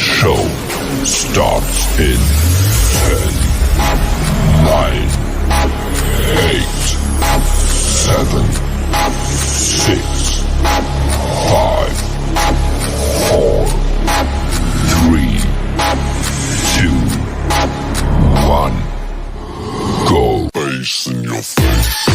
show starts in 10, 9, 8, 7, 6, 5, 4, 3, 2, 1. Go. Bass in your face.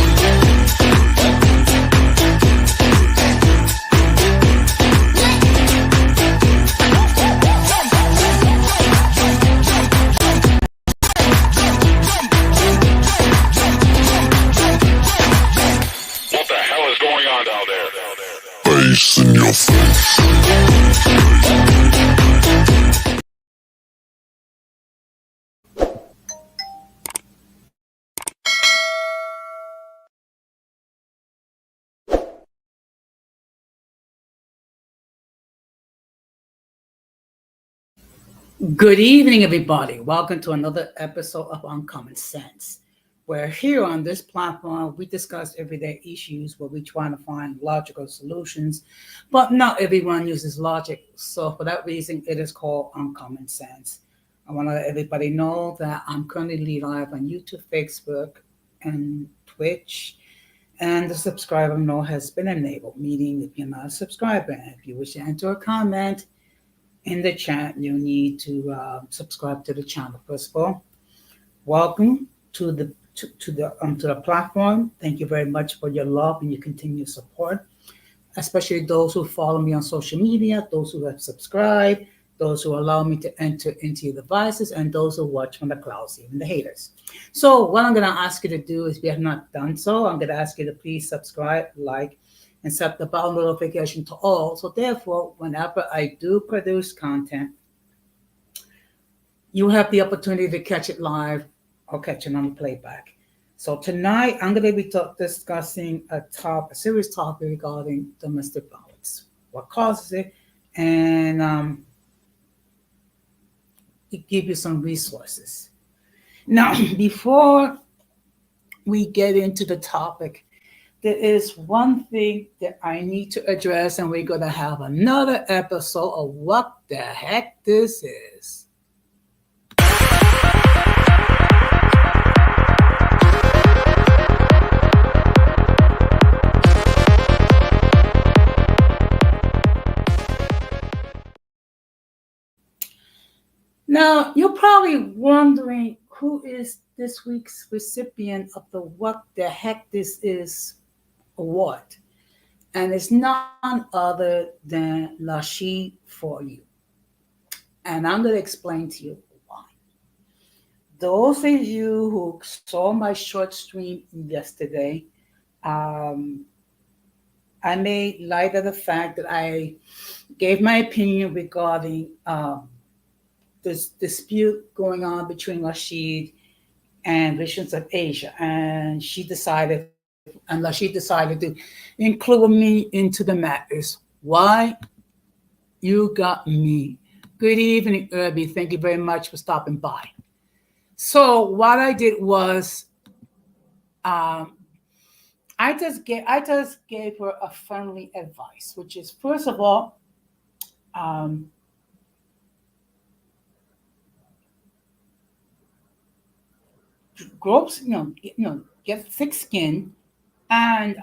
Bass in your face. Good evening, everybody. Welcome to another episode of Uncommon Sense, where here on this platform, we discuss everyday issues where we try to find logical solutions, but not everyone uses logic. So for that reason, it is called Uncommon Sense. I want to let everybody know that I'm currently live on YouTube, Facebook, and Twitch. And the subscriber mode has been enabled, meaning if you're not a subscriber, and if you wish to enter a comment, in the chat, you need to subscribe to the channel. First of all, welcome to the platform. Thank you very much for your love and your continued support, especially those who follow me on social media, those who have subscribed, those who allow me to enter into your devices, and those who watch from the clouds, even the haters. So what I'm going to ask you to do is, if you have not done so, I'm going to ask you to please subscribe, like, and set the bell notification to all. So therefore, whenever I do produce content, you have the opportunity to catch it live or catch it on the playback. So tonight, I'm going to be discussing a serious topic regarding domestic violence, what causes it, and give you some resources. Now, before we get into the topic, there is one thing that I need to address, and we're going to have another episode of what the heck this is. Now, you're probably wondering who is this week's recipient of the What the Heck This Is award. And it's none other than Lashi for you. And I'm going to explain to you why. Those of you who saw my short stream yesterday, I made light of the fact that I gave my opinion regarding this dispute going on between Rashid and Visions of Asia. And Rashid decided to include me into the matters. Why? You got me. Good evening, Irby. Thank you very much for stopping by. So what I did was, I just gave her a friendly advice, which is, first of all, grow, get thick skin, and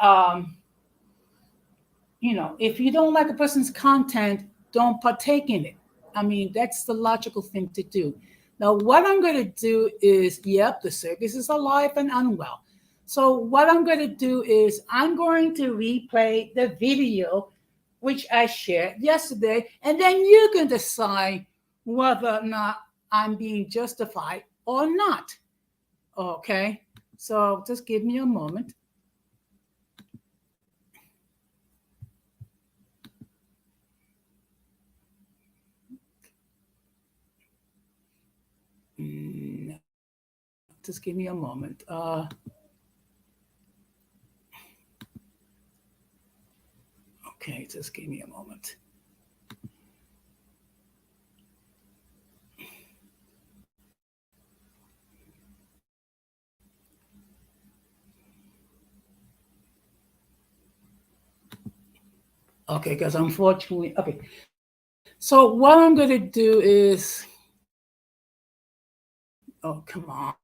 if you don't like a person's content, don't partake in it. I mean, that's the logical thing to do. Now, what I'm going to do is, the circus is alive and unwell. So what I'm going to do is I'm going to replay the video which I shared yesterday, and then you can decide whether or not I'm being justified or not. Okay, so just give me a moment. Just give me a moment. Okay, just give me a moment. Okay, because unfortunately, okay. So what I'm going to do is, oh, come on.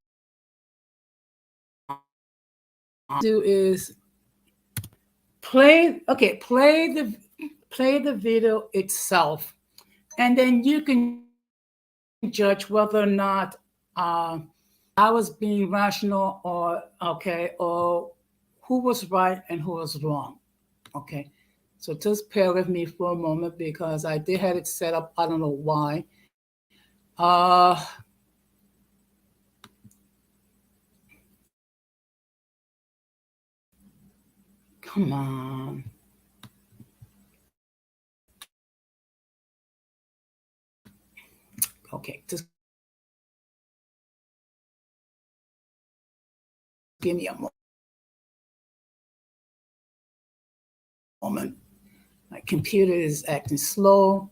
Do is play the video itself, and then you can judge whether or not uh, I was being rational, or okay, or who was right and who was wrong. Okay, so just bear with me for a moment because I did have it set up. I don't know why. Come on. Okay, just give me a moment. My computer is acting slow.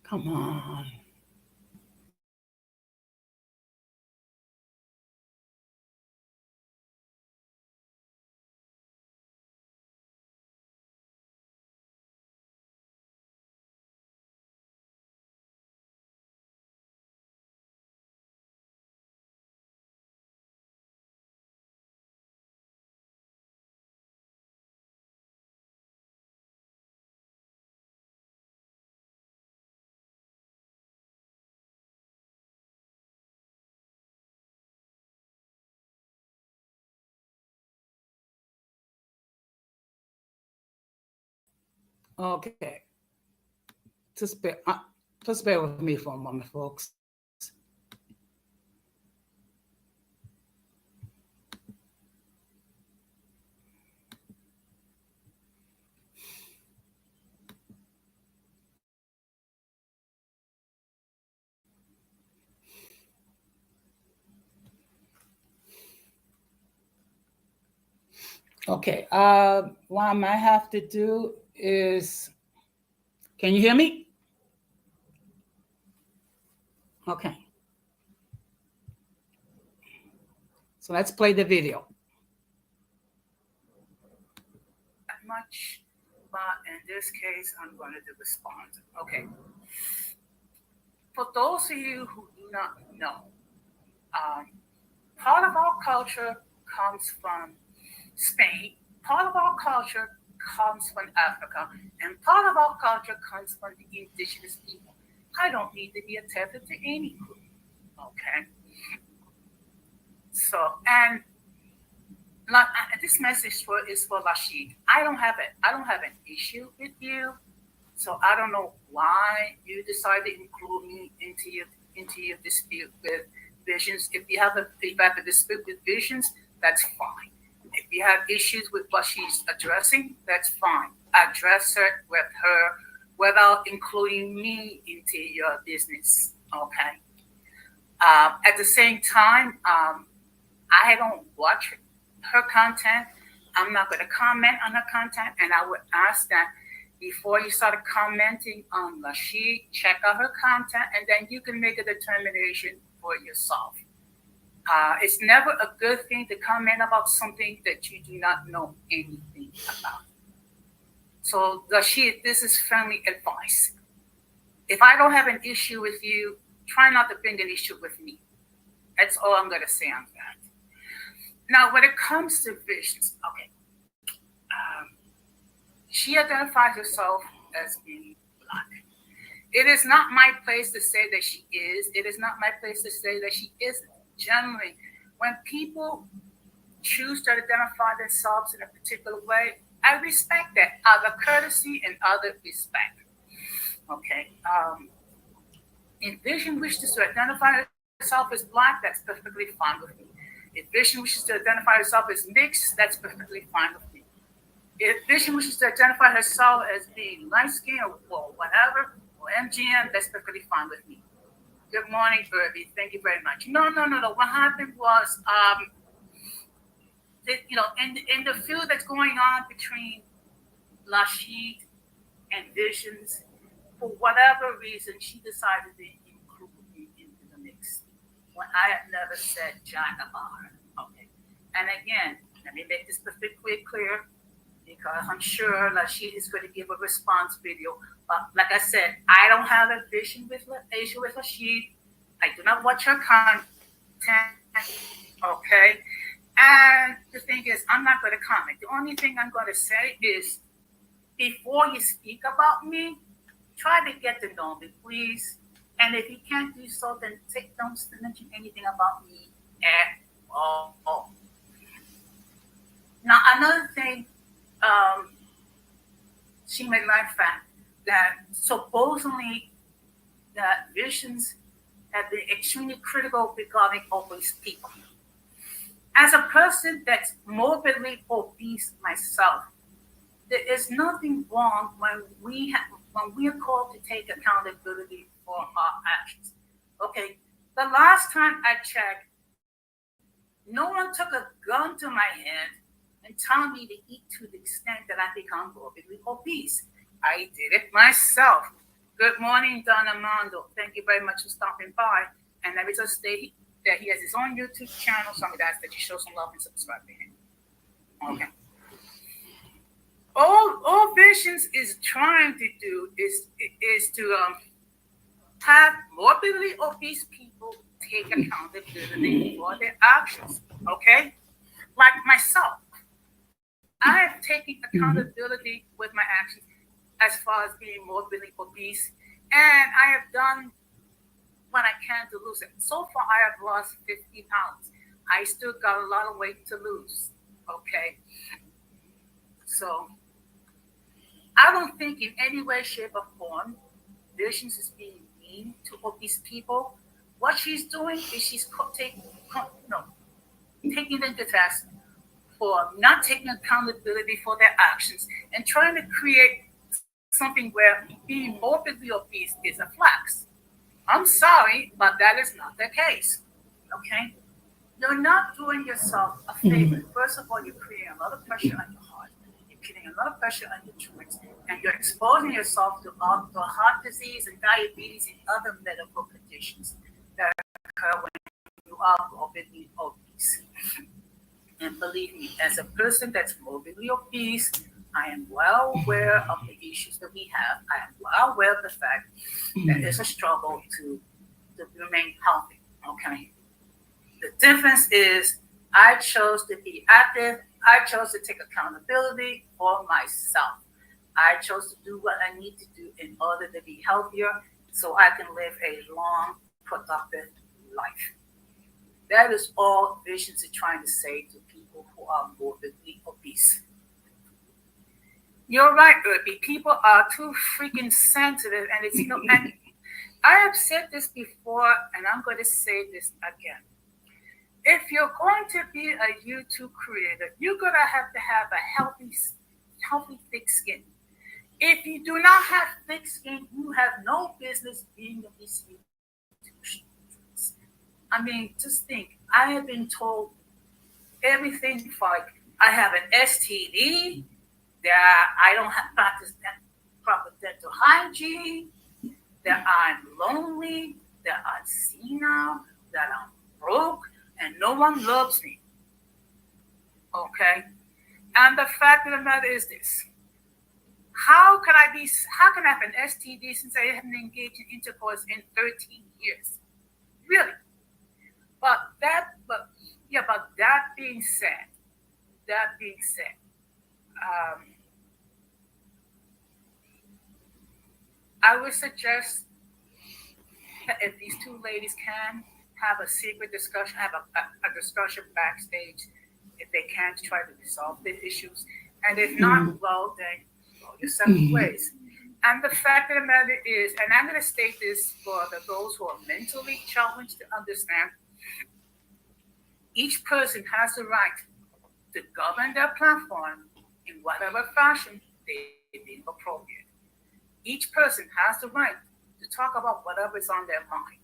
Come on. Okay, just bear, uh, just bear with me for a moment, folks. Okay. What I might have to do is, can you hear me? Okay. So let's play the video. Much, but in this case, I'm going to do respond. Okay. For those of you who do not know, um, part of our culture comes from Spain, part of our culture comes from Africa, and part of our culture comes from the indigenous people. I don't need to be attached to any group. Okay. So, and like, this message is for Rashid. I don't have an issue with you. So I don't know why you decided to include me into your dispute with Visions. If you have a dispute with Visions, that's fine. If you have issues with what she's addressing, that's fine. Address her with her without including me into your business. Okay. At the same time, I don't watch her content. I'm not going to comment on her content, and I would ask that before you start commenting on Rashid, check out her content, and then you can make a determination for yourself. It's never a good thing to comment about something that you do not know anything about. So, Rashid, this is friendly advice. If I don't have an issue with you, try not to bring an issue with me. That's all I'm going to say on that. Now, when it comes to visions, okay, she identifies herself as being black. It is not my place to say that she is. It is not my place to say that she isn't. Generally, when people choose to identify themselves in a particular way, I respect that out of courtesy and out of respect. Okay. If Vision wishes to identify herself as black, that's perfectly fine with me. If Vision wishes to identify herself as mixed, that's perfectly fine with me. If Vision wishes to identify herself as being light skinned or whatever, or MGM, that's perfectly fine with me. Good morning, Irby. Thank you very much. No. What happened was, in the feud that's going on between Rashid and visions. For whatever reason, she decided to include me into the mix when I had never said jack about her. Okay. And again, let me make this perfectly clear because I'm sure that she is going to give a response video. But like I said, I don't have a vision with Asia with Rashid. I do not watch her content. Okay. And the thing is, I'm not going to comment. The only thing I'm going to say is before you speak about me, try to get to know me, please. And if you can't do so, then don't mention anything about me at all. Now, another thing, she made my fact that supposedly that visions have been extremely critical regarding obese people. As a person that's morbidly obese myself, there is nothing wrong when we are called to take accountability for our actions. Okay, the last time I checked, no one took a gun to my head and told me to eat to the extent that I become morbidly obese. I did it myself. Good morning, Don Armando. Thank you very much for stopping by. And let me just state that he has his own YouTube channel, so I'm going to ask that you show some love and subscribe to him. Okay. All Visions is trying to do is to have morbidly obese people take accountability for their actions. Okay, like myself, I have taken accountability with my actions as far as being morbidly obese, and I have done what I can to lose it. So far, I have lost 50 pounds. I still got a lot of weight to lose. Okay, so I don't think in any way, shape, or form Visions is being mean to obese people. What she's doing is she's taking them to task for not taking accountability for their actions and trying to create something where being morbidly obese is a flex. I'm sorry, but that is not the case. Okay? You're not doing yourself a favor. First of all, you're creating a lot of pressure on your heart. You're creating a lot of pressure on your joints. And you're exposing yourself to heart disease and diabetes and other medical conditions that occur when you are morbidly obese. And believe me, as a person that's morbidly obese, I am well aware of the issues that we have. I am well aware of the fact that it's a struggle to remain healthy. Okay. The difference is I chose to be active. I chose to take accountability for myself. I chose to do what I need to do in order to be healthier so I can live a long, productive life. That is all Visions are trying to say to people who are morbidly obese. You're right, Irby. People are too freaking sensitive, and it's and I have said this before, and I'm going to say this again. If you're going to be a YouTube creator, you're going to have a healthy, thick skin. If you do not have thick skin, you have no business being in these YouTubers. I mean, just think. I have been told everything like I have an STD, that I don't have practice proper dental hygiene, that I'm lonely, that I'm senile, that I'm broke, and no one loves me. Okay? And the fact of the matter is this. How can I have an STD since I haven't engaged in intercourse in 13 years? Really? But that being said, I would suggest that if these two ladies can have a secret discussion, have a discussion backstage, if they can, to try to resolve the issues. And if not, well, then go your separate ways. And the fact of the matter is, and I'm going to state this for those who are mentally challenged to understand, each person has the right to govern their platform in whatever fashion they deem appropriate. Each person has the right to talk about whatever is on their mind.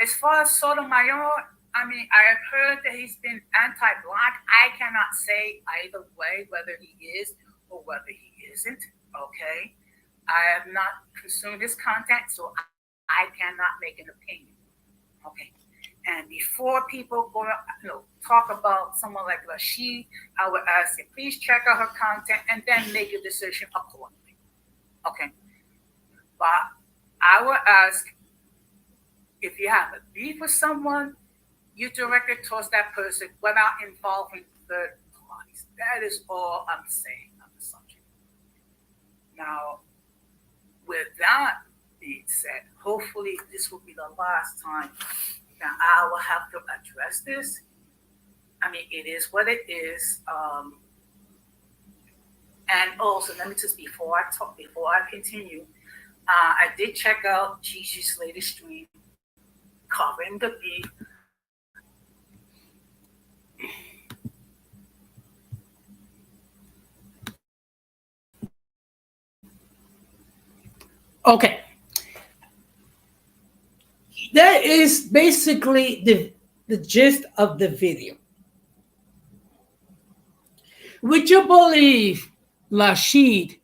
As far as Sotomayor, I mean, I have heard that he's been anti-Black. I cannot say either way whether he is or whether he isn't. Okay, I have not consumed this content, so I cannot make an opinion. Okay. And before people go, talk about someone like Rashid, I would ask you, please check out her content and then make a decision accordingly. Okay. But I would ask, if you have a beef with someone, you direct it towards that person without involving third parties. That is all I'm saying on the subject. Now, with that being said, hopefully this will be the last time that I will have to address this. I mean, it is what it is. And also, let me just before I continue, I did check out Gigi's latest stream covering the beef. Okay, that is basically the gist of the video. Would you believe Rashid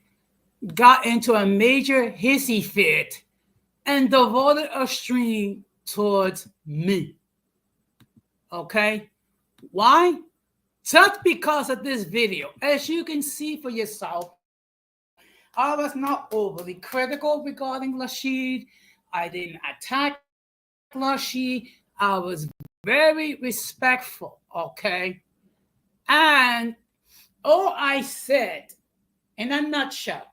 got into a major hissy fit and devoted a stream towards me? Okay, why? Just because of this video. As you can see for yourself, I was not overly critical regarding Rashid. I didn't attack Rashid. I was very respectful, okay? And all I said, in a nutshell,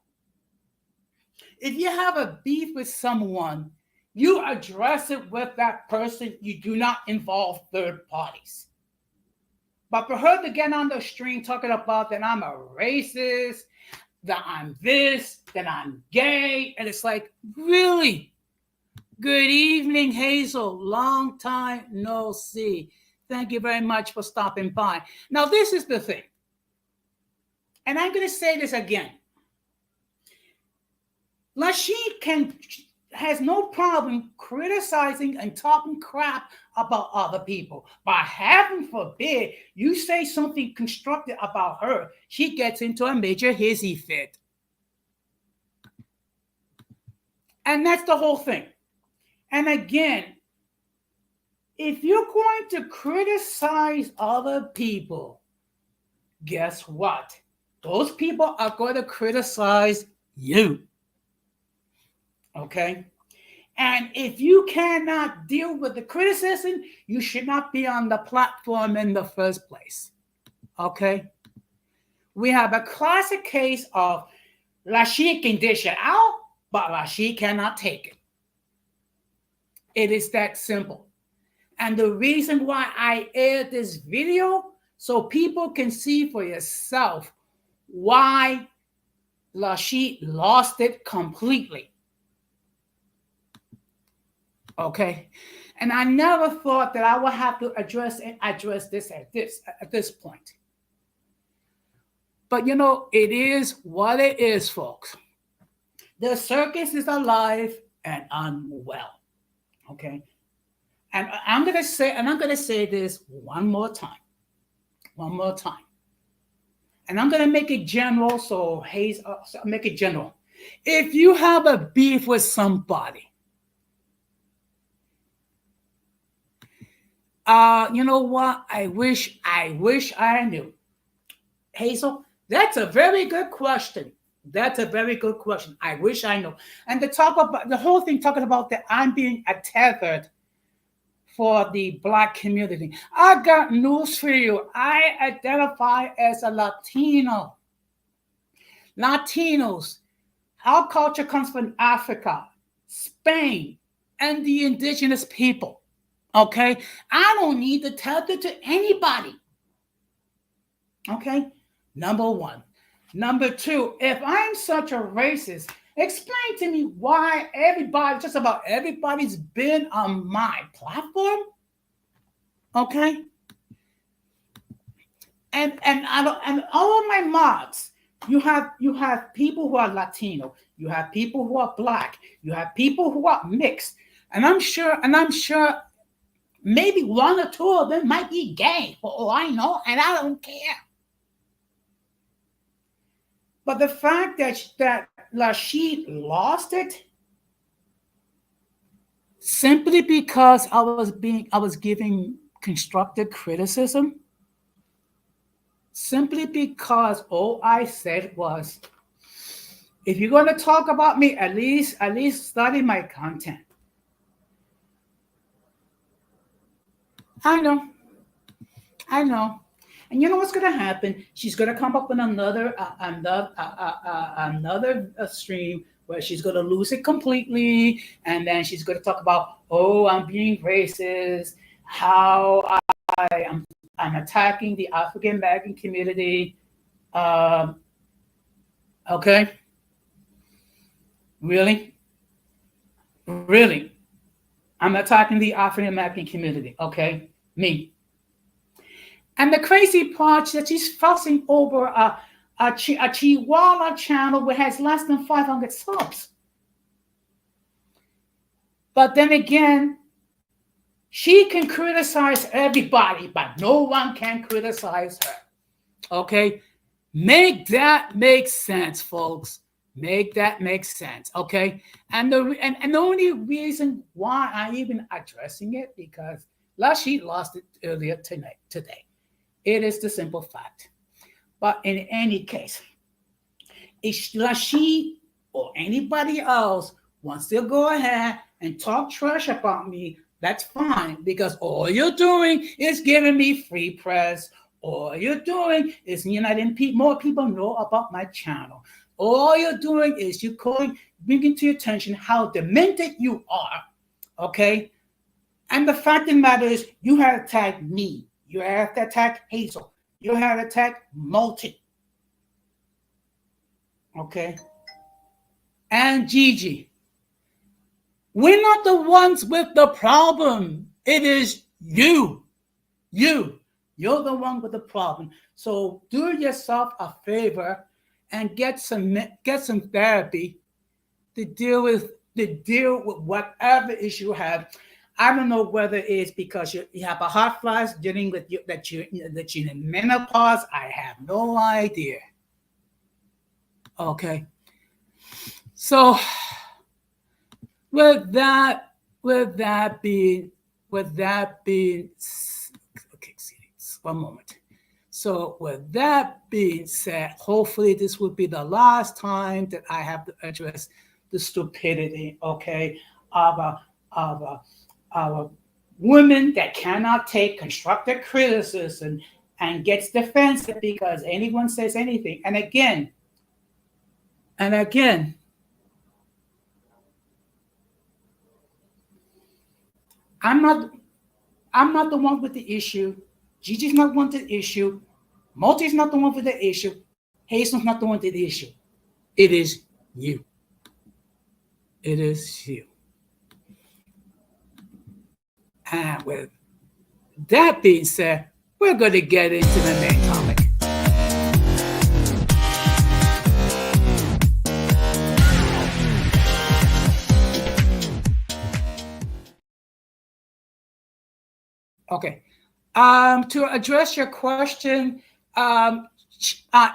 if you have a beef with someone, you address it with that person. You do not involve third parties. But for her to get on the stream talking about that I'm a racist, that I'm this, that I'm gay, and it's like, really? Good evening, Hazel. Long time no see. Thank you very much for stopping by. Now, this is the thing. And I'm going to say this again. Rashid has no problem criticizing and talking crap about other people. But heaven forbid you say something constructive about her, she gets into a major hissy fit. And that's the whole thing. And again, if you're going to criticize other people, guess what? Those people are going to criticize you. Okay? And if you cannot deal with the criticism, you should not be on the platform in the first place. Okay? We have a classic case of Rashid can dish it out, but Rashid cannot take it. It is that simple. And the reason why I aired this video, so people can see for yourself why Rashid lost it completely. Okay, and I never thought that I would have to address this at this point. But it is what it is, folks. The circus is alive and unwell. Okay, and I'm gonna say this one more time, and I'm gonna make it general. So make it general. If you have a beef with somebody, you know what? I wish I knew. Hazel, that's a very good question. I wish I knew. And to talk about the whole thing, talking about that I'm being tethered for the Black community. I got news for you. I identify as a Latino. Latinos, our culture comes from Africa, Spain, and the indigenous people. Okay? I don't need to tether to anybody. Okay? Number one. Number two, if I'm such a racist, explain to me why just about everybody's been on my platform. Okay? And all of my mods, you have people who are Latino, you have people who are Black, you have people who are mixed, and I'm sure maybe one or two of them might be gay, for all I know, and I don't care. But the fact that Lashid lost it simply because I was giving constructive criticism, simply because all I said was, if you're going to talk about me, at least study my content. I know, I know. And you know what's going to happen? She's going to come up with another stream where she's going to lose it completely, and then she's going to talk about, oh, I'm being racist, how I'm attacking the African American community. Um, okay, really, really, I'm attacking the African American community. Okay, me. And the crazy part is that she's fussing over a Chihuahua channel which has less than 500 subs. But then again, she can criticize everybody, but no one can criticize her. Okay? Make that make sense, folks. Make that make sense. Okay? And the only reason why I'm even addressing it, because she lost it earlier today. It is the simple fact. But in any case, if she or anybody else wants to go ahead and talk trash about me, that's fine, because all you're doing is giving me free press. All you're doing is letting more people know about my channel. All you're doing is bringing to your attention how demented you are, okay? And the fact of the matter is, you have attacked me. You have to attack Hazel. You have to attack Multi. Okay? And Gigi. We're not the ones with the problem. It is you. You're the one with the problem. So do yourself a favor and get some therapy to deal with whatever issue you have. I don't know whether it's because you have a hot flash dealing with that you're in menopause. I have no idea. Okay. So with that being okay, one moment. So with that being said, hopefully this will be the last time that I have to address the stupidity, okay, of a woman that cannot take constructive criticism and gets defensive because anyone says anything. And again, I'm not the one with the issue. Gigi's not the one with the issue. Multi's not the one with the issue. Hazel's not the one with the issue. It is you. It is you. And with that being said, we're going to get into the main topic. Okay. To address your question,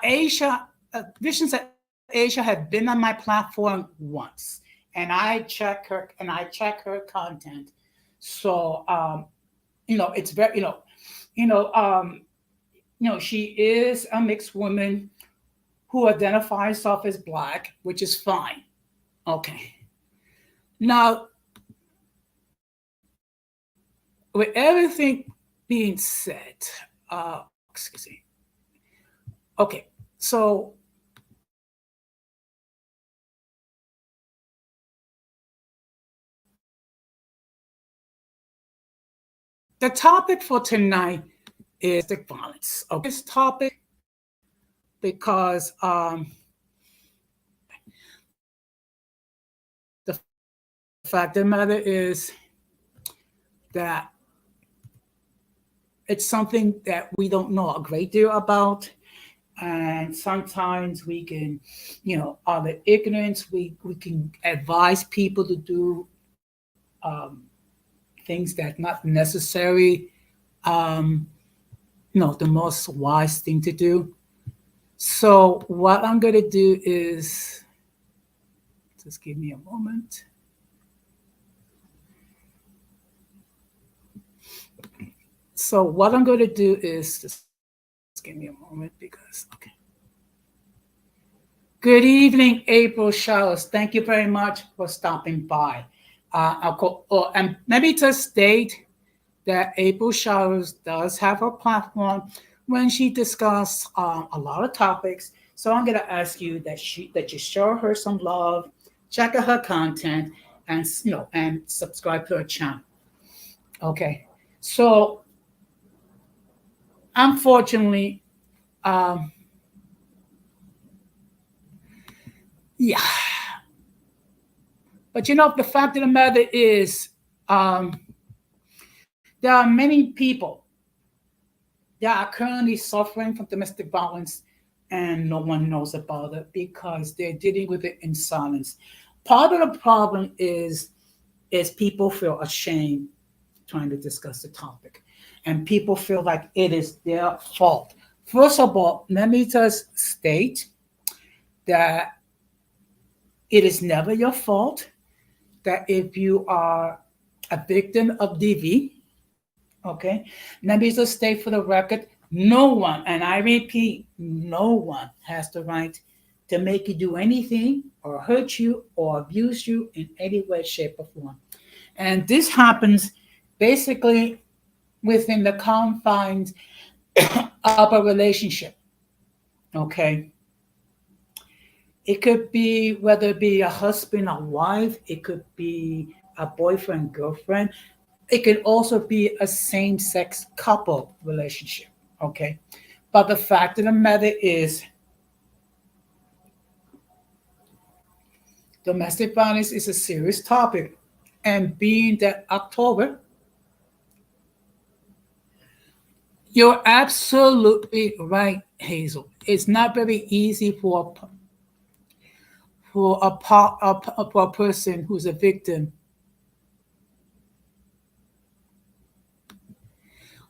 Asia, Visions of Asia have been on my platform once, and I check her content. So, it's very, she is a mixed woman who identifies herself as Black, which is fine. Okay. Now, with everything being said, excuse me. Okay, so the topic for tonight is domestic violence. Okay, this topic because the fact of the matter is that it's something that we don't know a great deal about. And sometimes we can, out of ignorance, we can advise people to do things that not necessarily, the most wise thing to do. So what I'm going to do is Just give me a moment. So what I'm going to do is just give me a moment because, okay. Good evening, April Showers. Thank you very much for stopping by. And maybe to state that April Showers does have a platform when she discusses a lot of topics. So I'm going to ask you that you show her some love, check out her content, and and subscribe to her channel. Okay. So unfortunately, um, yeah. But the fact of the matter is, um, there are many people that are currently suffering from domestic violence and no one knows about it because they're dealing with it in silence. Part of the problem is people feel ashamed trying to discuss the topic, and people feel like it is their fault. First of all, let me just state that it is never your fault. That if you are a victim of DV, okay, let me just state for the record, no one, and I repeat, no one has the right to make you do anything or hurt you or abuse you in any way, shape, or form. And this happens basically within the confines of a relationship. Okay. It could be whether it be a husband or wife, it could be a boyfriend, girlfriend. It could also be a same sex couple relationship. Okay. But the fact of the matter is, domestic violence is a serious topic. And being that October, you're absolutely right, Hazel. It's not very easy for a person who's a victim.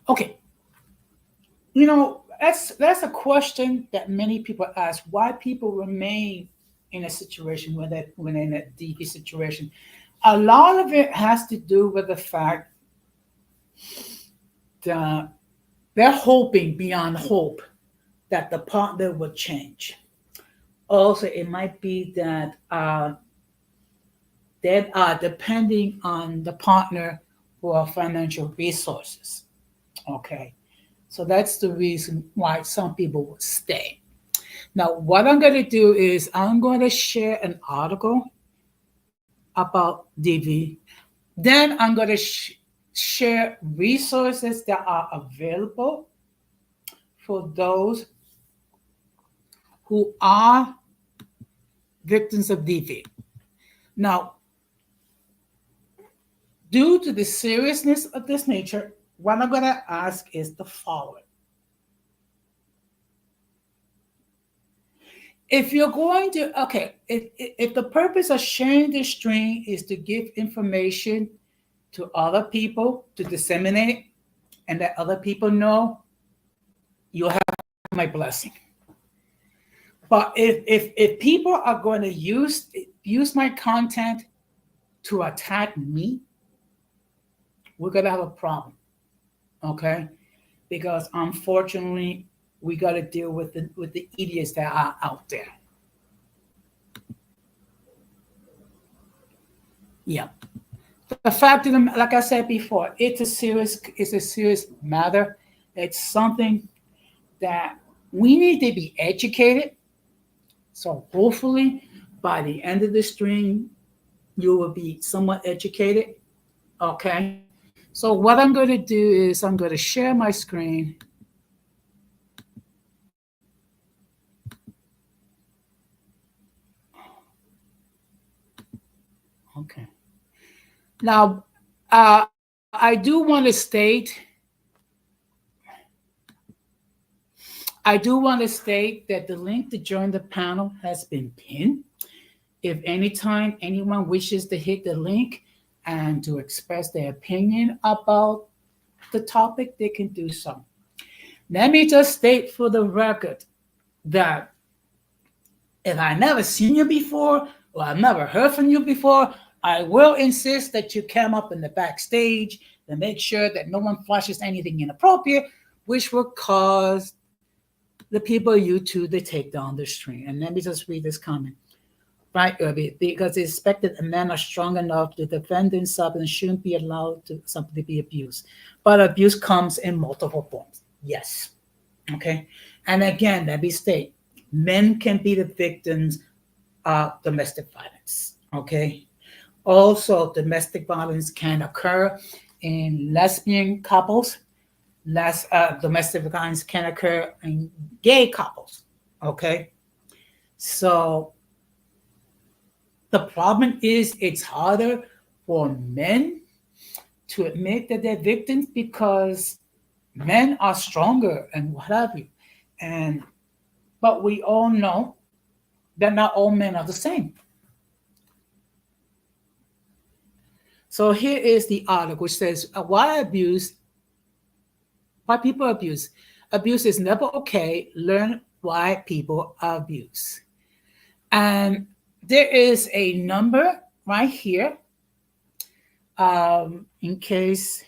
Okay, that's a question that many people ask. Why people remain in a situation when they're in a DV situation? A lot of it has to do with the fact that they're hoping beyond hope that the partner will change. Also, it might be that they are depending on the partner for financial resources. Okay, so that's the reason why some people will stay. Now, what I'm going to do is I'm going to share an article about DV. Then I'm going to share resources that are available for those who are victims of DV. Now, due to the seriousness of this nature, what I'm going to ask is the following. If you're going to, okay, if the purpose of sharing this stream is to give information to other people to disseminate and that other people know, you'll have my blessing. But if people are going to use my content to attack me, we're going to have a problem. Okay? Because unfortunately, we got to deal with the idiots that are out there. Yeah. The fact of them, like I said before, it's a serious matter. It's something that we need to be educated. So hopefully by the end of the stream, you will be somewhat educated. Okay. So what I'm going to do is I'm going to share my screen. Okay. Now, I do want to state that the link to join the panel has been pinned. If anytime anyone wishes to hit the link and to express their opinion about the topic, they can do so. Let me just state for the record that if I never seen you before Well, I've never heard from you before. I will insist that you come up in the backstage and make sure that no one flashes anything inappropriate, which will cause the people you two to take down the stream. And let me just read this comment. Right, Irby, because it's expected that men are strong enough to defend themselves and shouldn't be allowed to something to be abused. But abuse comes in multiple forms. Yes. Okay. And again, let me state, men can be the victims of domestic violence. Okay. Also, domestic violence can occur in lesbian couples. Domestic violence can occur in gay couples. Okay. So the problem is it's harder for men to admit that they're victims because men are stronger and what have you. And but we all know that not all men are the same. So here is the article which says why people abuse. Abuse is never okay. Learn why people abuse. And there is a number right here in case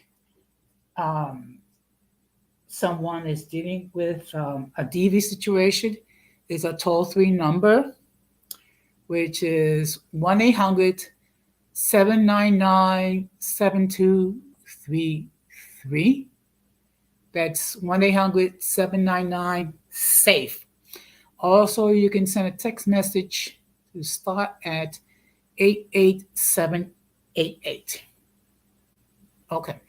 someone is dealing with a DV situation. It's a toll-free number, which is 1-800-799-7233. That's 1-800-799-SAFE. Also, you can send a text message to start at 88788. Okay.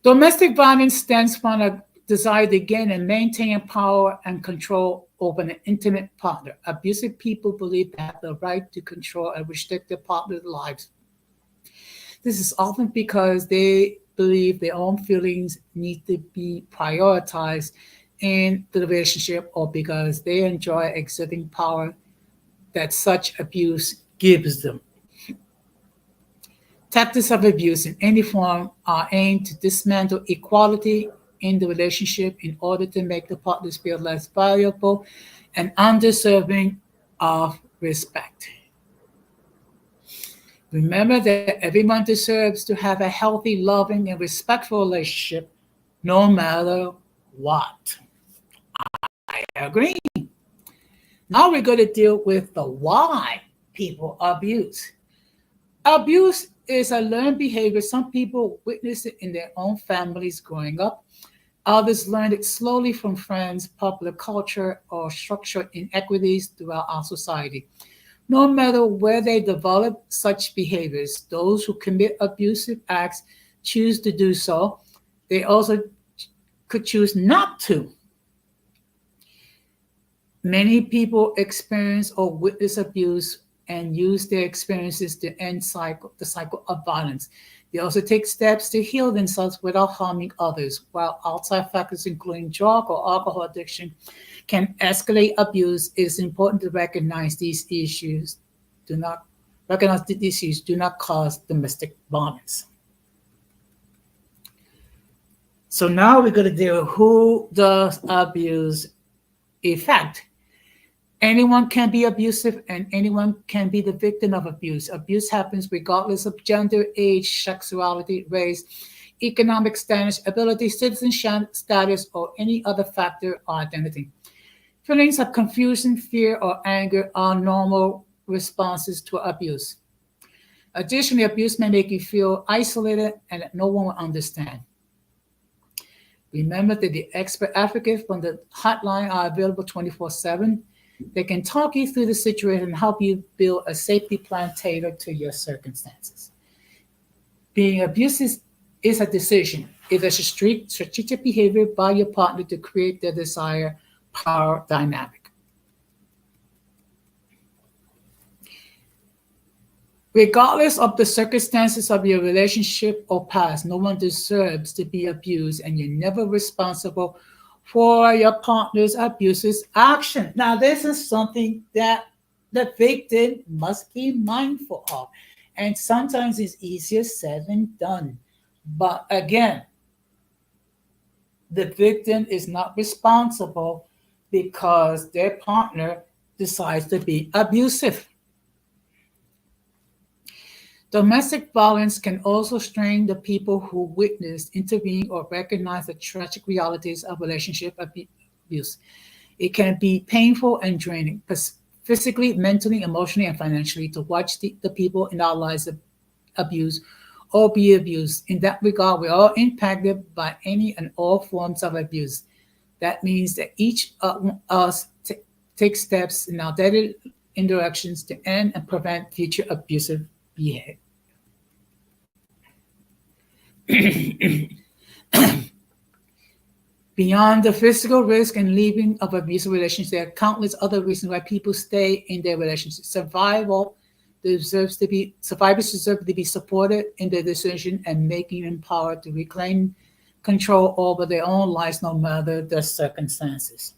Domestic violence stems from a desire to gain and maintain power and control over an intimate partner. Abusive people believe they have the right to control and restrict their partner's lives. This is often because they believe their own feelings need to be prioritized in the relationship or because they enjoy exerting power that such abuse gives them. Tactics of abuse in any form are aimed to dismantle equality in the relationship in order to make the partners feel less valuable and undeserving of respect. Remember that everyone deserves to have a healthy, loving, and respectful relationship no matter what. I agree. Now we're going to deal with the why people abuse. Abuse is a learned behavior. Some people witness it in their own families growing up. Others learned it slowly from friends, popular culture, or structural inequities throughout our society. No matter where they develop such behaviors, those who commit abusive acts choose to do so. They also could choose not to. Many people experience or witness abuse and use their experiences to end the cycle of violence. They also take steps to heal themselves without harming others, while outside factors, including drug or alcohol addiction, can escalate abuse. It is important to recognize these issues do not cause domestic violence. So now we're going to deal with who does abuse affect. Anyone can be abusive and anyone can be the victim of abuse. Abuse happens regardless of gender, age, sexuality, race, economic status, ability, citizenship status, or any other factor or identity. Feelings of confusion, fear, or anger are normal responses to abuse. Additionally, abuse may make you feel isolated and that no one will understand. Remember that the expert advocates from the hotline are available 24/7. They can talk you through the situation and help you build a safety plan tailored to your circumstances. Being abusive is a decision. It is a strategic behavior by your partner to create their desired power dynamic. Regardless of the circumstances of your relationship or past, no one deserves to be abused, and you're never responsible for your partner's abusive action. Now, this is something that the victim must be mindful of. And sometimes it's easier said than done. But again, the victim is not responsible because their partner decides to be abusive. Domestic violence can also strain the people who witness, intervene, or recognize the tragic realities of relationship abuse. It can be painful and draining, physically, mentally, emotionally, and financially, to watch the people in our lives abuse or be abused. In that regard, we're all impacted by any and all forms of abuse. That means that each of us take steps in our daily interactions to end and prevent future abusive behavior. Beyond the physical risk and leaving of abusive relationships, there are countless other reasons why people stay in their relationships. Survivors deserve to be supported in their decision and making empowered to reclaim control over their own lives, no matter the circumstances.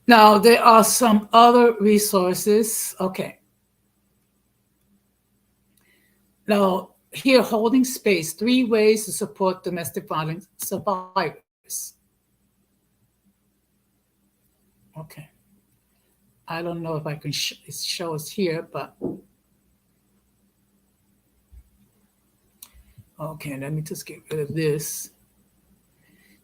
Now, there are some other resources. Okay. Now, here, holding space, 3 ways to support domestic violence survivors. Okay. I don't know if I can show us here, but okay, let me just get rid of this.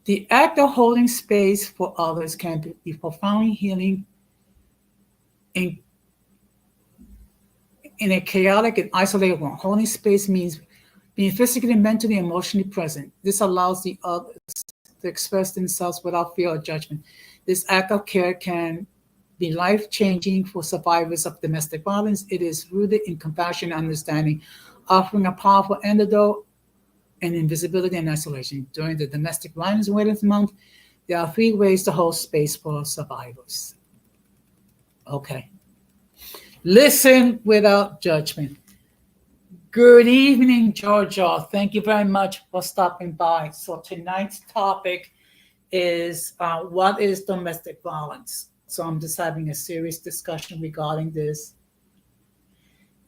The act of holding space for others can be profoundly healing in a chaotic and isolated world. Holding space means being physically, mentally, and emotionally present. This allows the others to express themselves without fear or judgment. This act of care can be life-changing for survivors of domestic violence. It is rooted in compassion and understanding, offering a powerful antidote and invisibility and isolation. During the Domestic Violence Awareness Month, there are 3 ways to hold space for survivors. Okay. Listen without judgment. Good evening, Georgia. Thank you very much for stopping by. So tonight's topic is what is domestic violence? So I'm just having a serious discussion regarding this.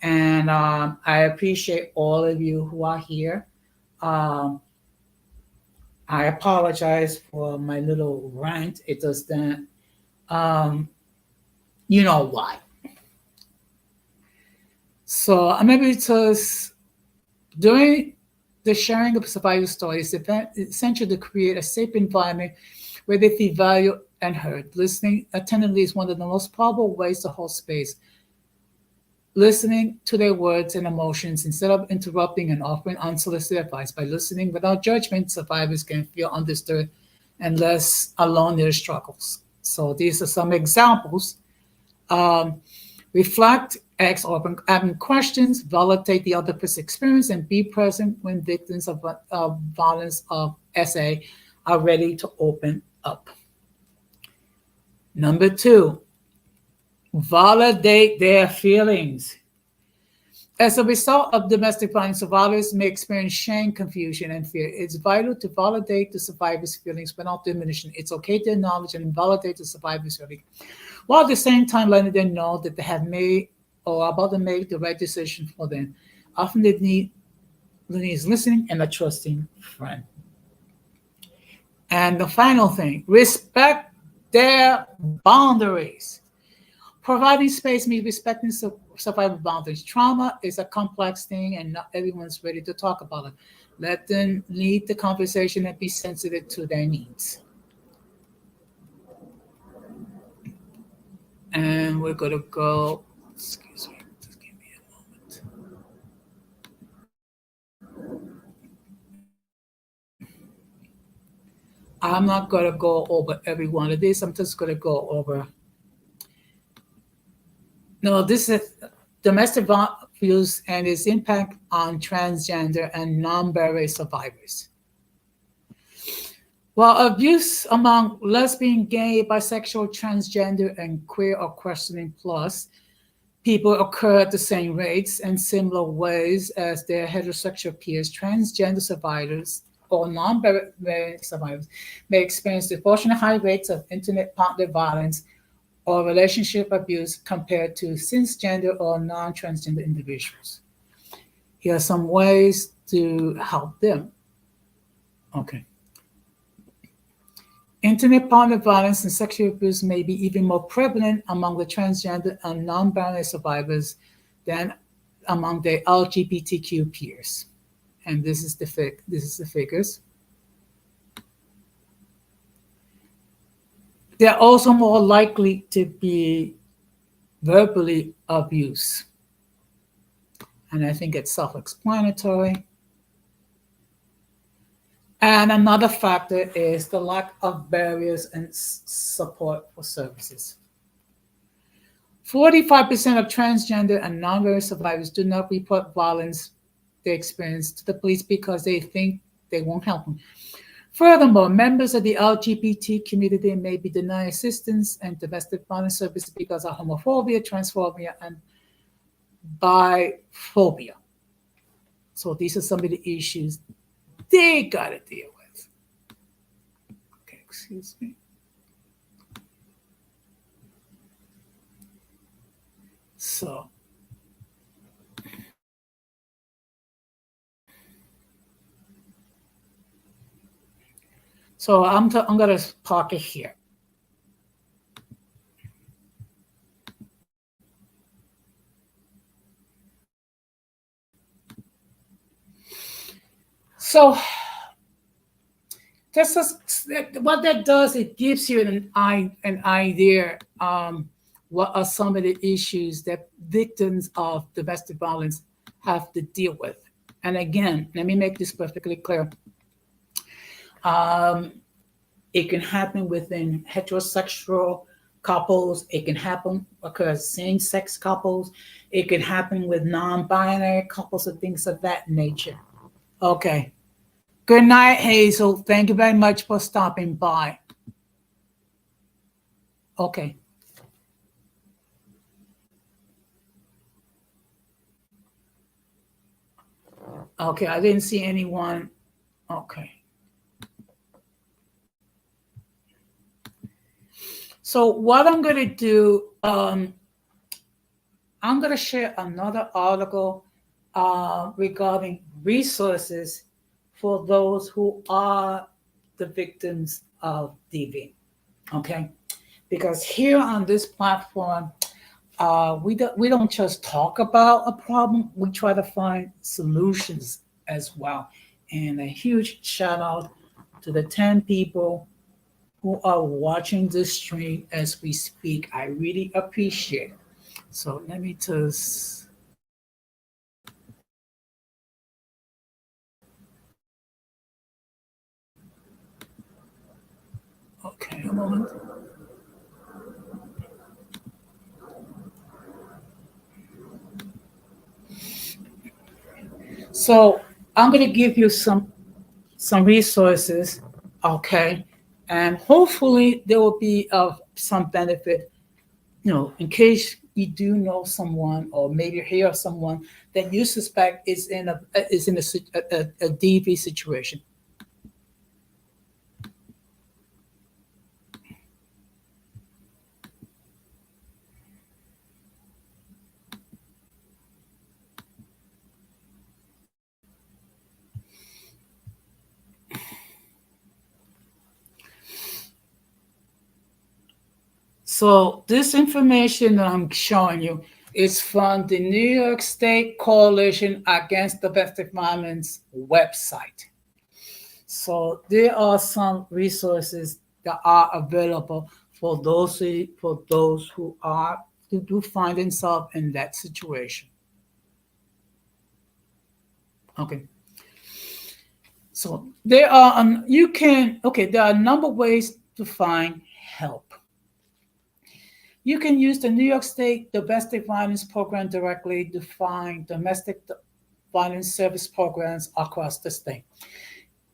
And I appreciate all of you who are here. I apologize for my little rant. It does that. You know why. So I'm able to, during the sharing of survival stories, it's essential to create a safe environment where they feel valued and heard. Listening attentively is one of the most powerful ways to hold space. Listening to their words and emotions instead of interrupting and offering unsolicited advice. By listening without judgment, survivors can feel understood and less alone in their struggles. So these are some examples. Reflect, ask open questions, validate the other person's experience, and be present when victims of violence of SA are ready to open up. Number 2, validate their feelings. As a result of domestic violence, survivors may experience shame, confusion, and fear. It's vital to validate the survivor's feelings without diminishing. It's okay to acknowledge and validate the survivor's feelings, while at the same time letting them know that they have made or are about to make the right decision for them. Often they need listening and a trusting friend. And the final thing, respect their boundaries. Providing space means respecting survival boundaries. Trauma is a complex thing and not everyone's ready to talk about it. Let them lead the conversation and be sensitive to their needs. And we're going to go, excuse me, just give me a moment. I'm not going to go over every one of these. I'm just going to go over. No, this is domestic abuse and its impact on transgender and non-binary survivors. While abuse among lesbian, gay, bisexual, transgender, and queer or questioning plus people occur at the same rates and similar ways as their heterosexual peers, transgender survivors or non-binary survivors may experience disproportionately high rates of intimate partner violence or relationship abuse compared to cisgender or non-transgender individuals. Here are some ways to help them. Okay. Intimate partner violence and sexual abuse may be even more prevalent among the transgender and non-binary survivors than among their LGBTQ peers. And this is the figures. They're also more likely to be verbally abused. And I think it's self-explanatory. And another factor is the lack of barriers and support for services. 45% of transgender and non-binary survivors do not report violence they experience to the police because they think they won't help them. Furthermore, members of the LGBT community may be denied assistance and domestic violence services because of homophobia, transphobia, and biphobia. So these are some of the issues they got to deal with. Okay, excuse me. So I'm going to park it here. So this is what that does. It gives you an idea. What are some of the issues that victims of domestic violence have to deal with? And again, let me make this perfectly clear. It can happen within heterosexual couples. It can happen because same-sex couples. It can happen with non-binary couples and things of that nature. Okay. Good night, Hazel. Thank you very much for stopping by. Okay. Okay, I didn't see anyone. Okay. So what I'm going to do, I'm going to share another article regarding resources for those who are the victims of DV. Okay, because here on this platform, we don't just talk about a problem. We try to find solutions as well. And a huge shout out to the 10 people who are watching this stream as we speak. I really appreciate it. So let me just. Okay, a moment. So I'm going to give you some resources, okay, and hopefully there will be of some benefit, in case you do know someone or maybe hear of someone that you suspect is in a DV situation. So this information that I'm showing you is from the New York State Coalition Against Domestic Violence website. So there are some resources that are available for those who do find themselves in that situation. Okay. So there are there are a number of ways to find help. You can use the New York State Domestic Violence Program directly to find domestic violence service programs across the state.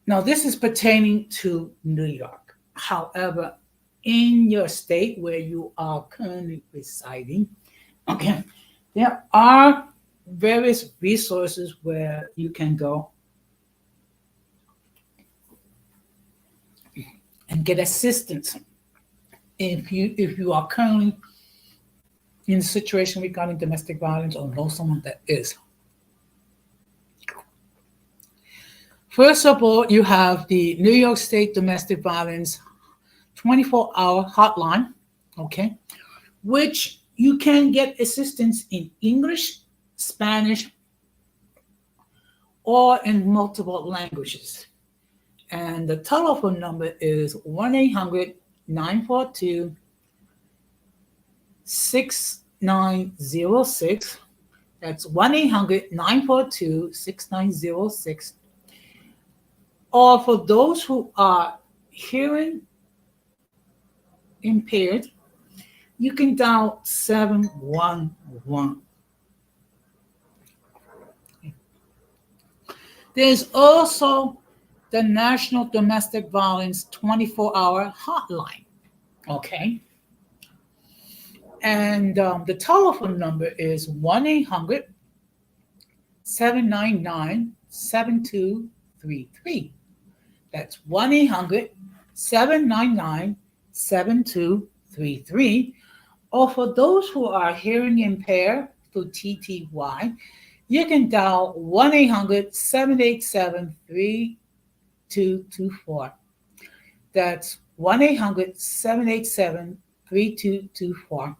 Now, this is pertaining to New York. However, in your state where you are currently residing, okay, there are various resources where you can go and get assistance if you are currently in a situation regarding domestic violence or know someone that is. First of all, you have the New York State Domestic Violence 24-hour hotline, okay, which you can get assistance in English, Spanish, or in multiple languages. And the telephone number is 1-800-942 6906. That's 1-800-942-6906. Or for those who are hearing impaired, you can dial 711. There's also the National Domestic Violence 24-hour hotline, okay? And the telephone number is 1-800-799-7233. That's 1-800-799-7233. Or for those who are hearing impaired through TTY, you can dial 1-800-787-3224. That's 1-800-787-3224.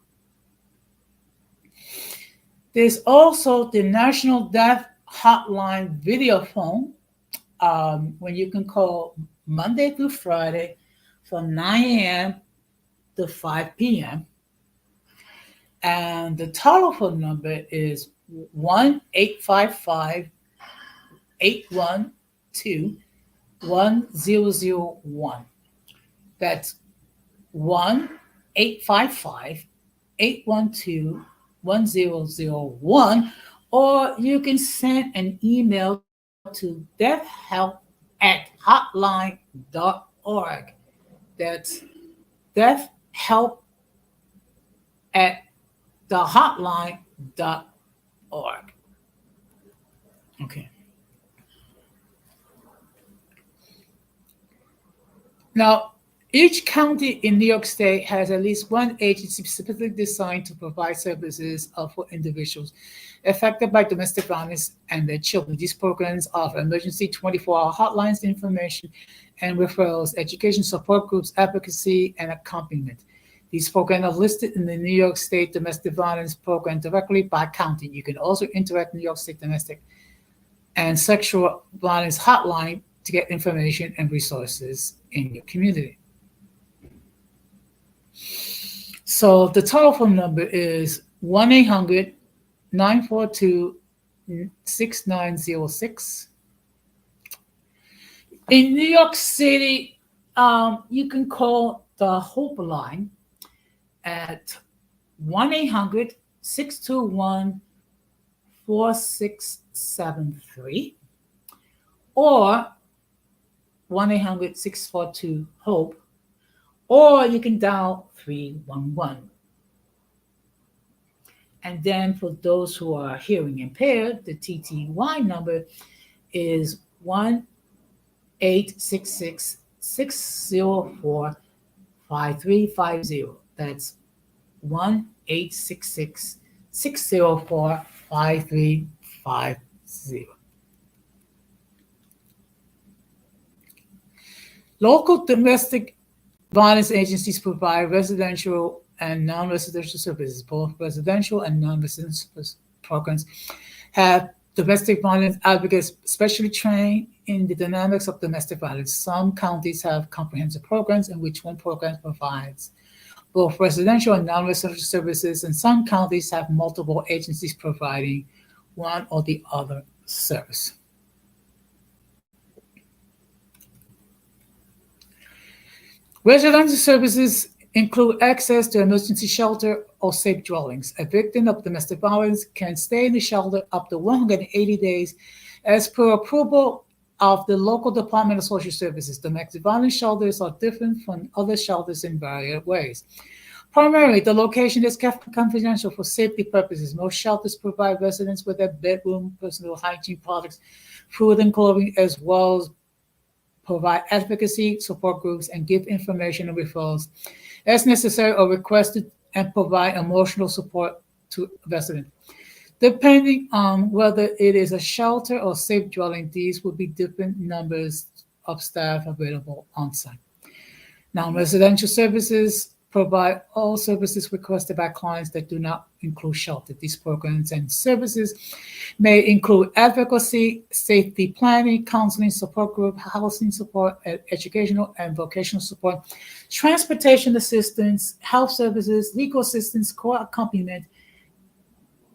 There's also the National Deaf Hotline video phone, when you can call Monday through Friday from 9 a.m. to 5 p.m. And the telephone number is 1-855-812-1001. That's 1-855-812-1001. Or you can send an email to deafhelp@hotline.org. That's deafhelp@thehotline.org. Okay. Now, each county in New York State has at least one agency specifically designed to provide services for individuals affected by domestic violence and their children. These programs offer emergency 24-hour hotlines, information and referrals, education support groups, advocacy, and accompaniment. These programs are listed in the New York State Domestic Violence Program directly by county. You can also interact with New York State Domestic and Sexual Violence Hotline to get information and resources in your community. So the telephone number is 1-800-942-6906. In New York City, you can call the Hope Line at 1-800-621-4673 or 1-800-642-HOPE, or you can dial 311. And then for those who are hearing impaired, the TTY number is 1-866-604-5350. That's 1-866-604-5350. Local domestic violence agencies provide residential and non-residential services. Both residential and non-residential programs have domestic violence advocates specially trained in the dynamics of domestic violence. Some counties have comprehensive programs in which one program provides both residential and non-residential services, and some counties have multiple agencies providing one or the other service. Residential services include access to emergency shelter or safe dwellings. A victim of domestic violence can stay in the shelter up to 180 days as per approval of the local Department of Social Services. Domestic violence shelters are different from other shelters in various ways. Primarily, the location is kept confidential for safety purposes. Most shelters provide residents with a bedroom, personal hygiene products, food and clothing, as well as provide advocacy support groups and give information and referrals as necessary or requested, and provide emotional support to residents. Depending on whether it is a shelter or safe dwelling, these will be different numbers of staff available on site. Non-residential services provide all services requested by clients that do not include shelter. These programs and services may include advocacy, safety planning, counseling, support group, housing support, educational and vocational support, transportation assistance, health services, legal assistance, court accompaniment,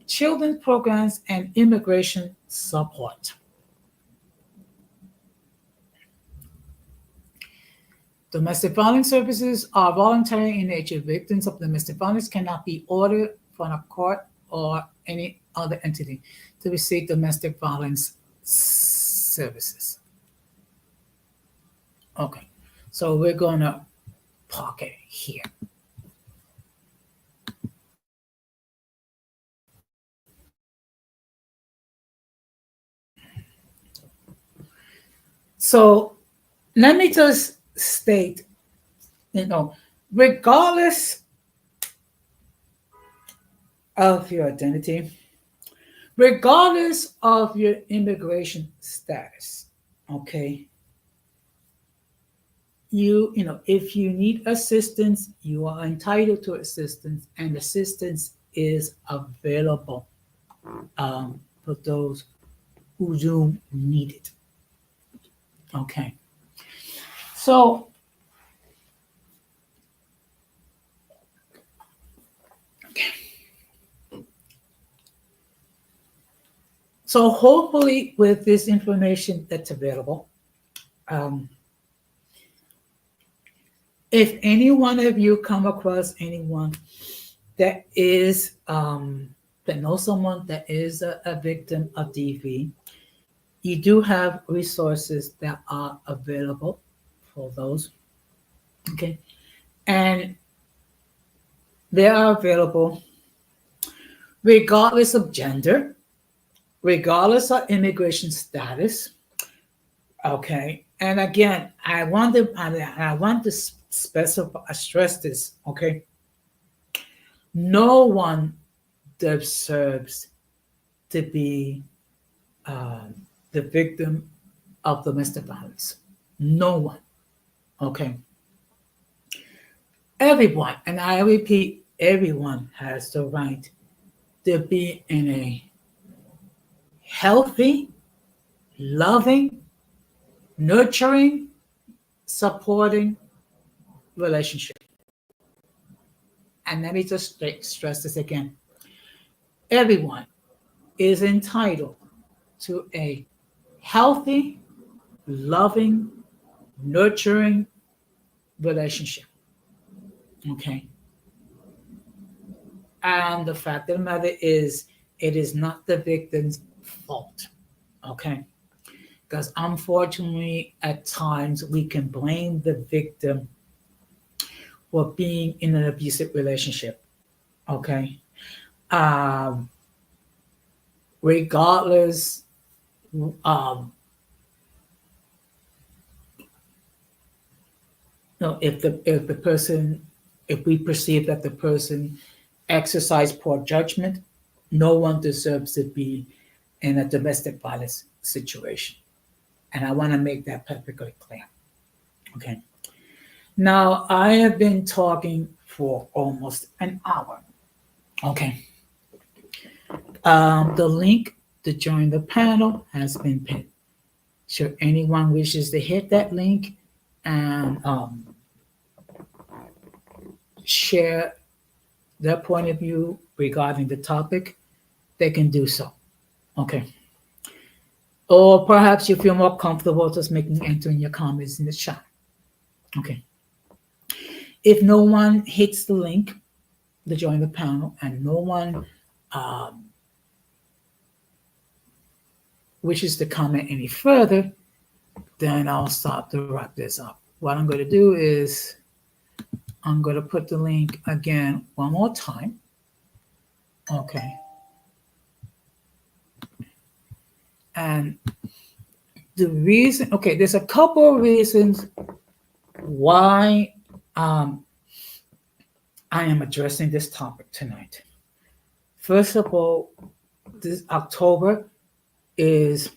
children's programs, and immigration support. Domestic violence services are voluntary in nature. Victims of domestic violence cannot be ordered from a court or any other entity to receive domestic violence services. Okay, so we're going to park it here. So let me just state, regardless of your identity, regardless of your immigration status, okay, if you need assistance, you are entitled to assistance, and assistance is available for those who do need it. Okay. So, So hopefully with this information that's available, if any one of you come across anyone that is that knows someone that is a victim of DV, you do have resources that are available for those. Okay. And they are available regardless of gender, regardless of immigration status. Okay. And again, I want to specify, stress this. Okay. No one deserves to be the victim of domestic violence. No one. Okay. Everyone, and I repeat, everyone has the right to be in a healthy, loving, nurturing, supporting relationship. And let me just stress this again. Everyone is entitled to a healthy, loving, nurturing relationship. Okay. And the fact of the matter is, it is not the victim's fault. Okay. Because unfortunately, at times we can blame the victim for being in an abusive relationship. Okay. Regardless, if we perceive that the person exercised poor judgment, no one deserves to be in a domestic violence situation. And I want to make that perfectly clear. Okay. Now, I have been talking for almost an hour. Okay. The link to join the panel has been pinned. Should anyone wishes to hit that link and share their point of view regarding the topic, they can do so. Okay. Or perhaps you feel more comfortable just entering your comments in the chat. Okay. If no one hits the link to join the panel and no one wishes to comment any further, then I'll start to wrap this up. What I'm going to do is I'm going to put the link again one more time. Okay. And the reason, okay, there's a couple of reasons why I am addressing this topic tonight. First of all, this October is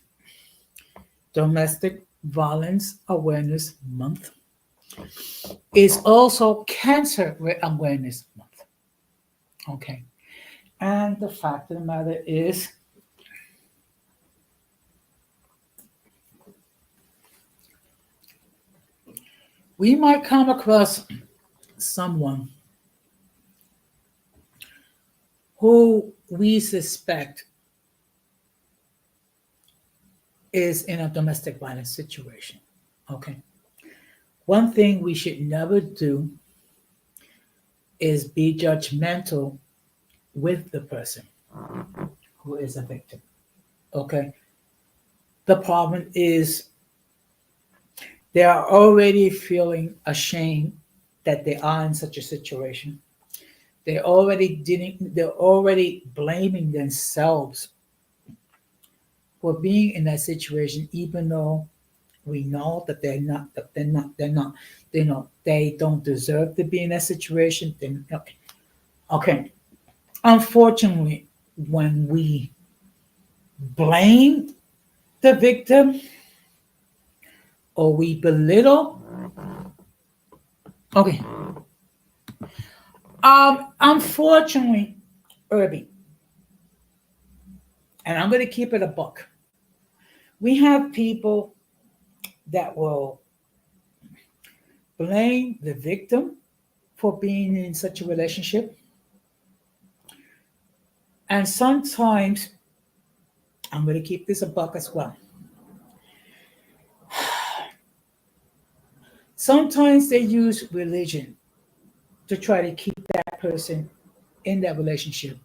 Domestic Violence Awareness Month. is also Cancer Awareness Month. Okay. And the fact of the matter is, we might come across someone who we suspect is in a domestic violence situation. Okay. One thing we should never do is be judgmental with the person who is a victim. Okay. The problem is they are already feeling ashamed that they are in such a situation. They're already blaming themselves for being in that situation, even though we know that they don't deserve to be in that situation. Okay. Unfortunately, when we blame the victim or we belittle, okay. Unfortunately, Irby, and I'm going to keep it a buck. We have people that will blame the victim for being in such a relationship. And sometimes, I'm going to keep this a buck as well. Sometimes they use religion to try to keep that person in that relationship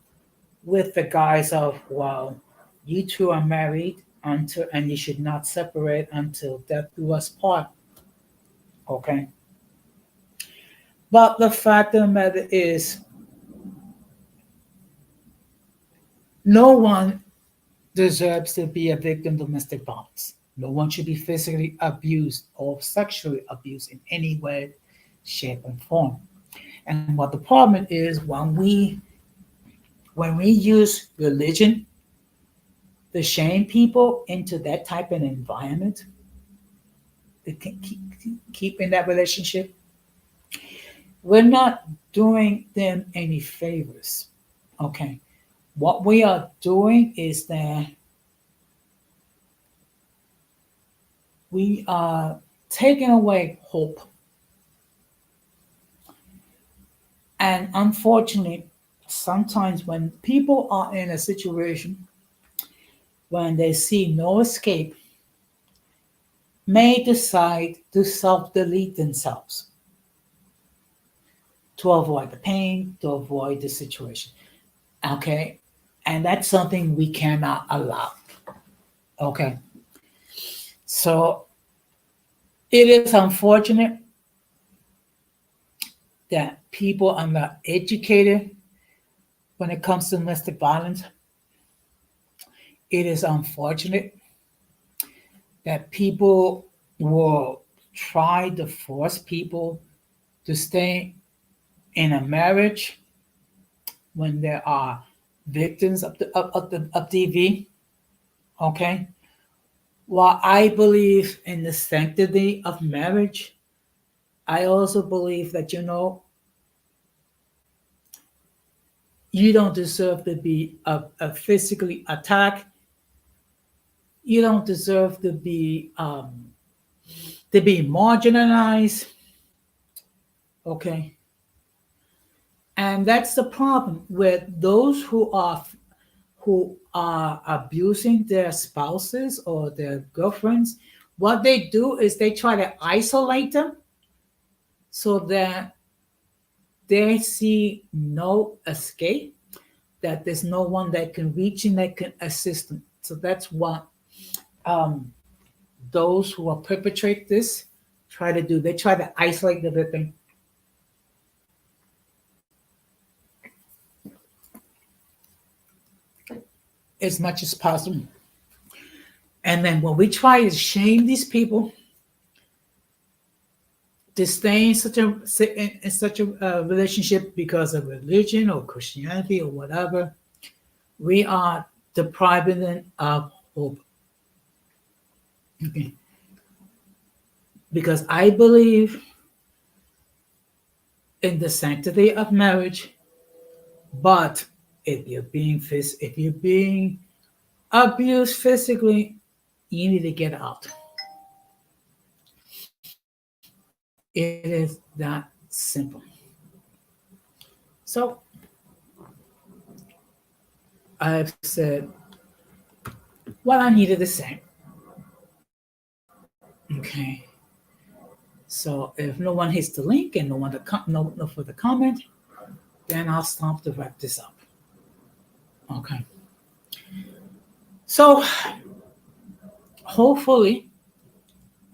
with the guise of, well, you two are married until, and you should not separate until death do us part. Okay. But the fact of the matter is, no one deserves to be a victim of domestic violence. No one should be physically abused or sexually abused in any way, shape, and form. And what the problem is, when we use religion to shame people into that type of environment, to keep in that relationship, we're not doing them any favors. Okay. What we are doing is that we are taking away hope. And unfortunately, sometimes when people are in a situation when they see no escape, may decide to self-delete themselves to avoid the pain, to avoid the situation. Okay? And that's something we cannot allow. Okay? So it is unfortunate that people are not educated when it comes to domestic violence. It is unfortunate that people will try to force people to stay in a marriage when there are victims of DV. Okay. While I believe in the sanctity of marriage, I also believe that you don't deserve to be physically attacked. You don't deserve to be marginalized. Okay. And that's the problem with those who are abusing their spouses or their girlfriends. What they do is they try to isolate them so that they see no escape, that there's no one that can reach and that can assist them. So that's what those who are perpetrate this try to do. They try to isolate the victim as much as possible. And then when we try to shame these people to stay in such a relationship because of religion or Christianity or whatever, we are depriving them of hope. Okay. Because I believe in the sanctity of marriage. But if you're being abused physically, you need to get out. It is that simple. So I've said what I needed to say. Okay. So if no one hits the link and no one no further comment, then I'll stop to wrap this up. Okay. So hopefully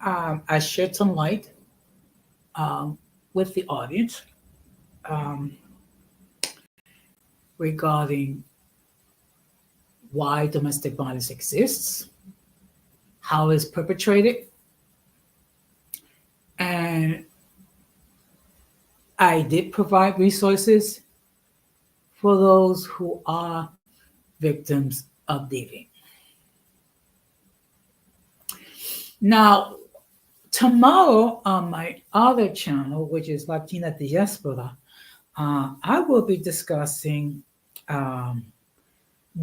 I shed some light um, with the audience um, regarding why domestic violence exists, how it's perpetrated, and I did provide resources for those who are victims of DV. Now, tomorrow on my other channel, which is Latina Diaspora, I will be discussing um,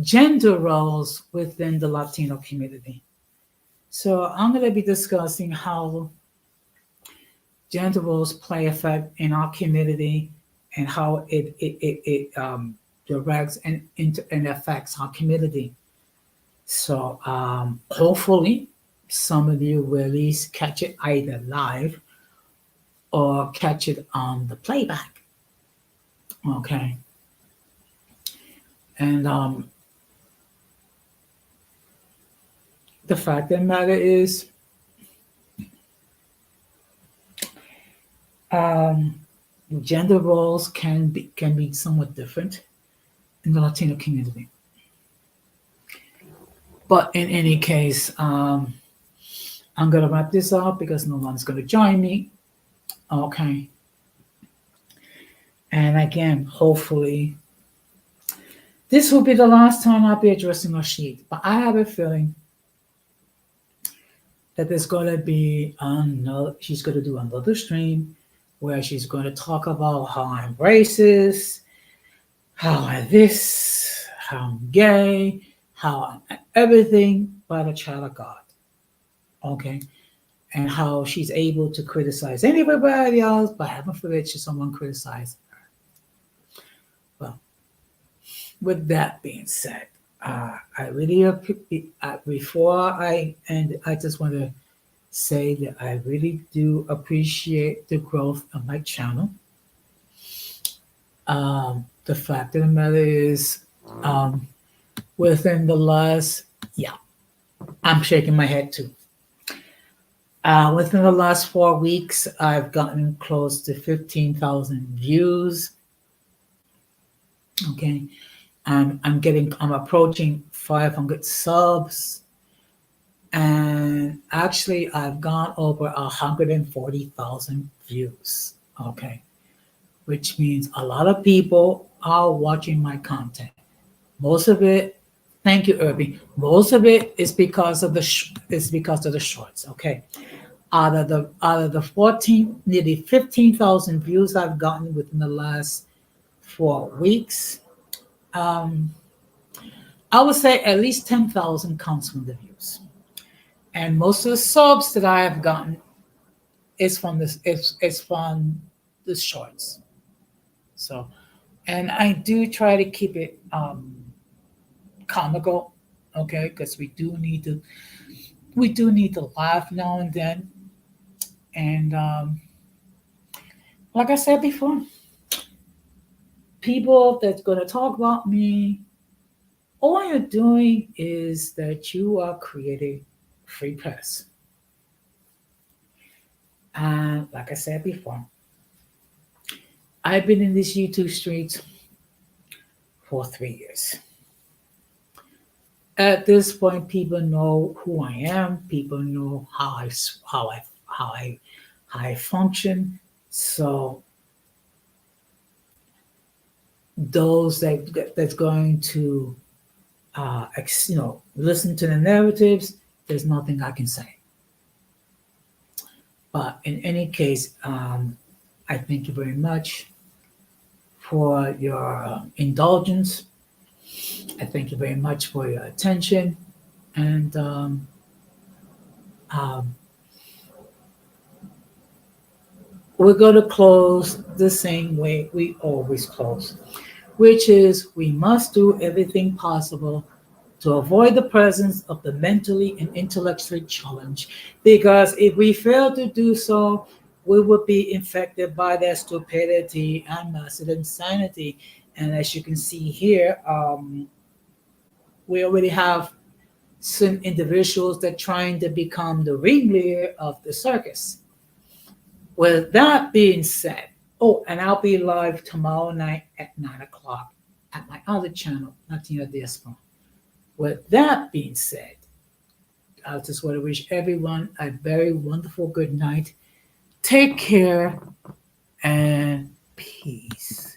gender roles within the Latino community. So I'm going to be discussing how gender roles play effect in our community and how it directs and affects our community. So hopefully some of you will at least catch it either live or catch it on the playback. Okay. And the fact of the matter is, um, gender roles can be somewhat different in the Latino community. But in any case, I'm gonna wrap this up because no one's gonna join me. Okay. And again, hopefully, this will be the last time I'll be addressing Rashid. But I have a feeling that there's gonna be another. She's gonna do another stream where she's gonna talk about how I'm racist, how I this, how I'm gay, how I'm everything but a child of God. Okay. And how she's able to criticize anybody else, but heaven forbid should someone criticize her. Well, with that being said, I really before I end, I just want to say that I really do appreciate the growth of my channel. The fact of the matter is, within the last, yeah, I'm shaking my head too. Within the last 4 weeks, I've gotten close to 15,000 views. Okay. I'm approaching 500 subs. And actually, I've gone over 140,000 views. Okay. Which means a lot of people are watching my content. Most of it, thank you, Irby. Most of it is because of the shorts. Okay. Out of the 14, nearly 15,000 views I've gotten within the last 4 weeks, I would say at least 10,000 comes from the views, and most of the subs that I have gotten is from the shorts. So, and I do try to keep it comical, okay, because we do need to laugh now and then. And like I said before, people that's going to talk about me, all you're doing is that you are creating free press. And like I said before, I've been in these YouTube streets for 3 years. At this point, people know who I am. People know how I function. So those that's going to listen to the narratives, there's nothing I can say. But in any case, I thank you very much. for your indulgence. I thank you very much for your attention. And um, we're going to close the same way we always close, which is we must do everything possible to avoid the presence of the mentally and intellectually challenged. Because if we fail to do so, we will be infected by their stupidity and massive insanity. And as you can see here, we already have some individuals that trying to become the ringleader of the circus. With that being said, oh, and I'll be live tomorrow night at 9 o'clock at my other channel, Latina Diaspora. With that being said, I just want to wish everyone a very wonderful good night. Take care and peace.